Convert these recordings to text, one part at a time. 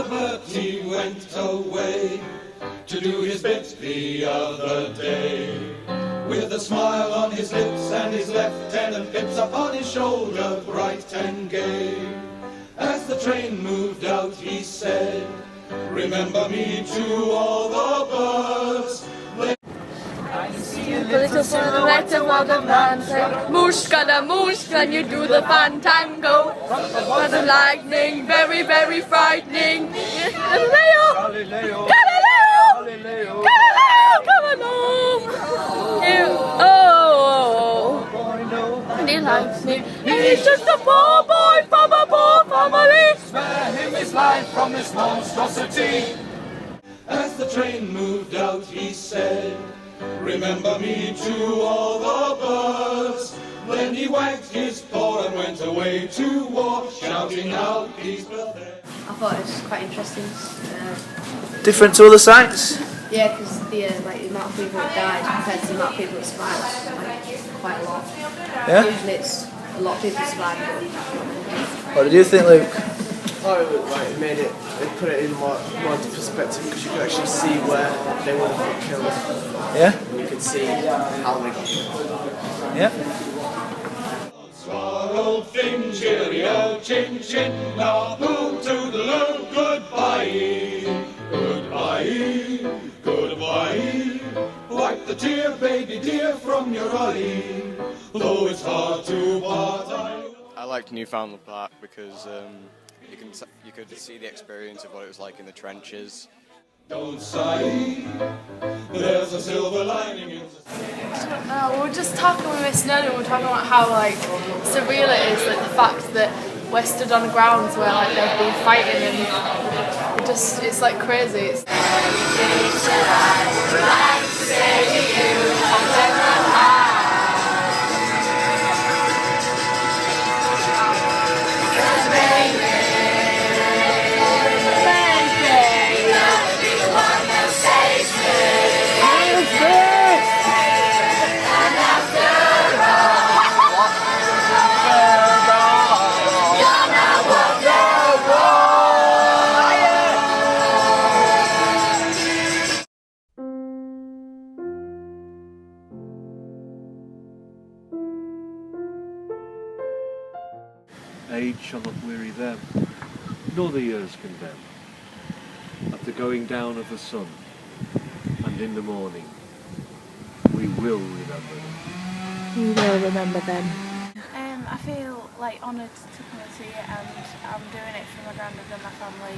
Brother Bertie went away to do his bit the other day. With a smile on his lips and his lieutenant pips upon his shoulder, bright and gay. As the train moved out, he said, "Remember me to all the birds." The little silhouette of a man said, "Moosh, can you do the fantango?" But the lightning, very, very frightening. Galileo! Galileo! Come along! And he likes me. He's just a poor boy from a poor family. Spare him his life from this monstrosity. As the train moved out, he said, "Remember me to all the birds." Then he wagged his paw and went away to war, shouting out peace but there. I thought it was quite interesting. Different to other sites? Yeah, because the amount of people that died compared to the amount of people that survived was quite a lot. Yeah? Usually it's a lot of people survive. What did you think, Luke? Oh, it made it put it in more into perspective because you could actually see where they would have been killed. Yeah? You could see how they got killed. Yeah? Swallow thing, cheerio, chin chin, now boom to the loo, goodbye, goodbye, goodbye. Wipe the tear, baby dear, from your eye, though it's hard to part. I liked Newfoundland Park because you could see the experience of what it was like in the trenches. Don't sigh, there's a silver lining in We were just talking with Miss Ned and we were talking about how surreal it is, the fact that we're stood on grounds where they've been fighting and it's crazy. Age shall not weary them, nor the years condemn. At the going down of the sun, and in the morning, we will remember them. We will remember them. I feel honoured to come and see it, and I'm doing it for my granddad and my family,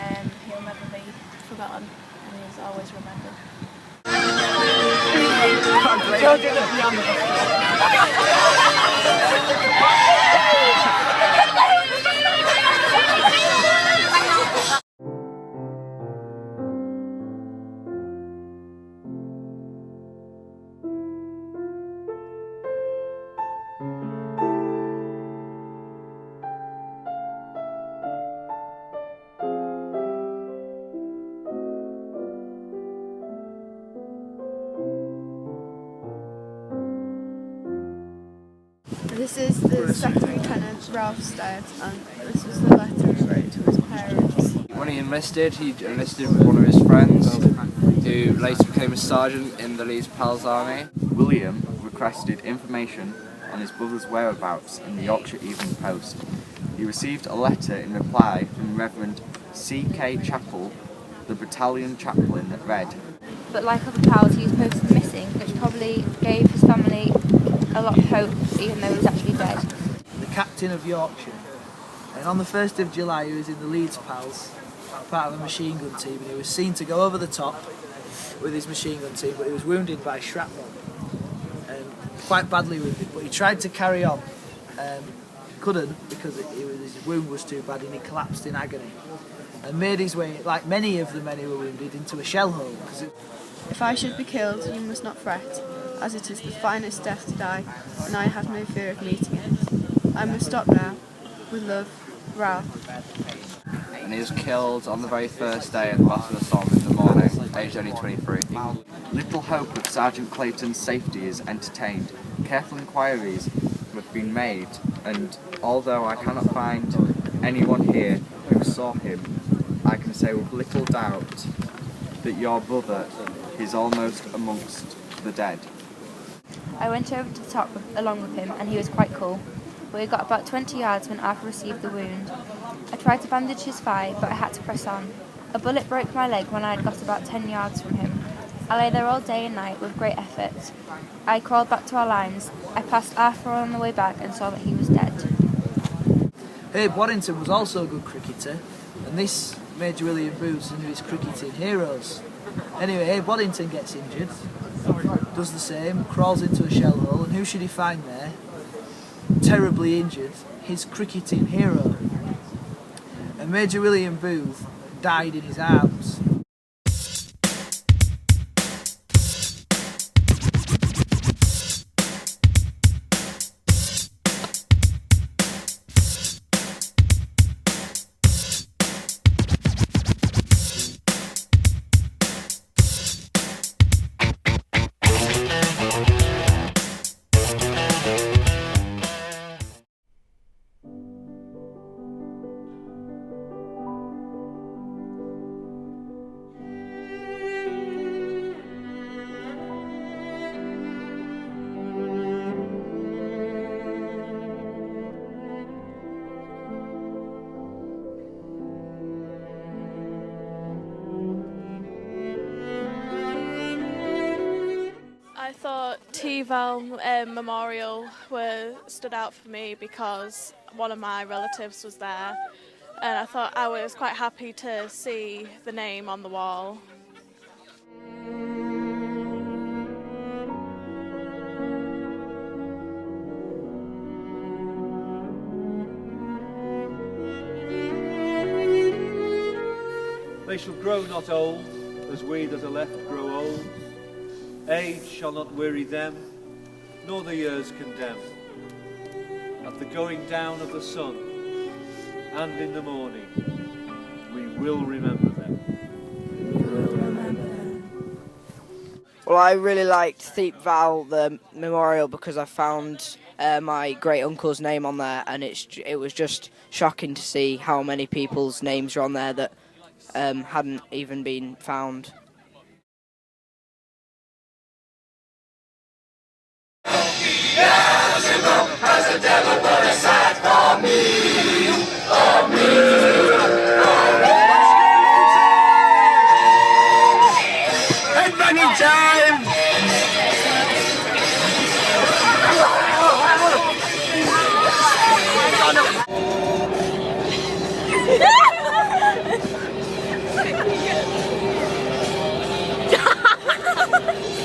and he'll never be forgotten, and he's always remembered. This is the Second Lieutenant Ralph Stead, and this was the letter he wrote to his parents. When he enlisted with one of his friends, who later became a sergeant in the Leeds Pals Army. William requested information on his brother's whereabouts in the Yorkshire Evening Post. He received a letter in reply from Reverend C.K. Chappell, the battalion chaplain, that read, "But like other pals, he was posted missing, which probably gave his family a lot of hope, even though he was actually dead." The captain of Yorkshire. And on the 1st of July he was in the Leeds Pals, part of a machine gun team, and he was seen to go over the top with his machine gun team, but he was wounded by shrapnel, and quite badly wounded, but he tried to carry on, couldn't, because his wound was too bad, and he collapsed in agony and made his way, like many of the men who were wounded, into a shell hole. If I should be killed, you must not fret, as it is the finest death to die, and I have no fear of meeting it. I must stop now. With love, Ralph. And he was killed on the very first day at the Battle of the Somme in the morning, aged only 23. Little hope of Sergeant Clayton's safety is entertained. Careful inquiries have been made, and although I cannot find anyone here who saw him, I can say with little doubt that your brother is almost amongst the dead. I went over to the top along with him, and he was quite cool. But we got about 20 yards when Arthur received the wound. I tried to bandage his thigh, but I had to press on. A bullet broke my leg when I had got about 10 yards from him. I lay there all day and night with great effort. I crawled back to our lines. I passed Arthur on the way back and saw that he was dead. Abe Waddington was also a good cricketer, and this made William Booth into his cricketing heroes. Anyway, Abe Waddington gets injured, does the same, crawls into a shell hole, and who should he find there? Terribly injured, his cricketing hero. And Major William Booth died in his arms. I thought T-Val Memorial stood out for me because one of my relatives was there, and I thought I was quite happy to see the name on the wall. They shall grow not old, as we that are left grow old. Age shall not weary them, nor the years condemn. At the going down of the sun, and in the morning, we will remember them. Well, I really liked Thiepval, the memorial, because I found my great uncle's name on there, and it was just shocking to see how many people's names are on there that hadn't even been found. Has the devil put aside for me, for me, Headbanging time!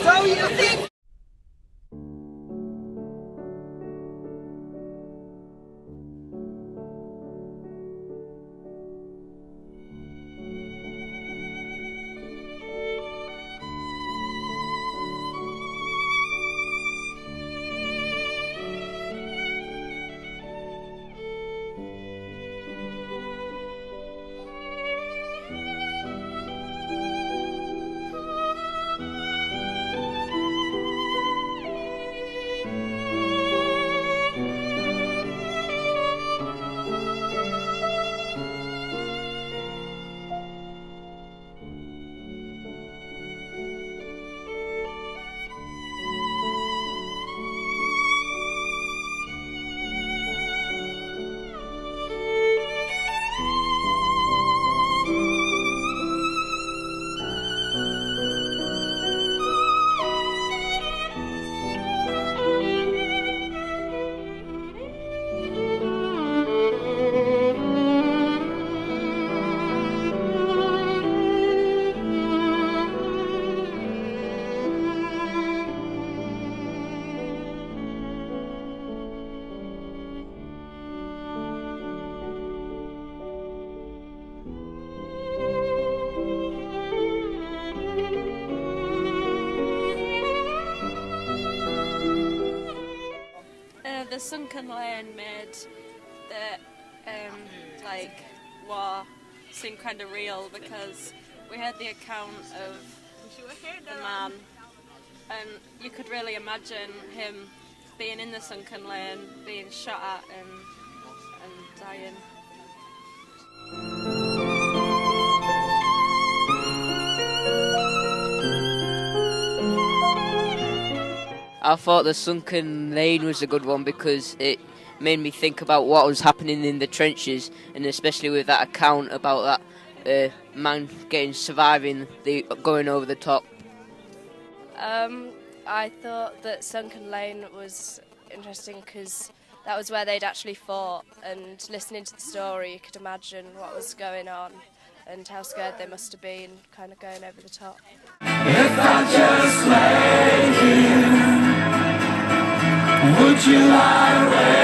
So you think? The sunken lane made the war seem kind of real, because we heard the account of the man, and you could really imagine him being in the sunken lane, being shot at and dying. I thought the Sunken Lane was a good one because it made me think about what was happening in the trenches, and especially with that account about that man surviving going over the top. I thought that Sunken Lane was interesting because that was where they'd actually fought, and listening to the story you could imagine what was going on and how scared they must have been, kind of going over the top. If I just lay here, would you lie awake?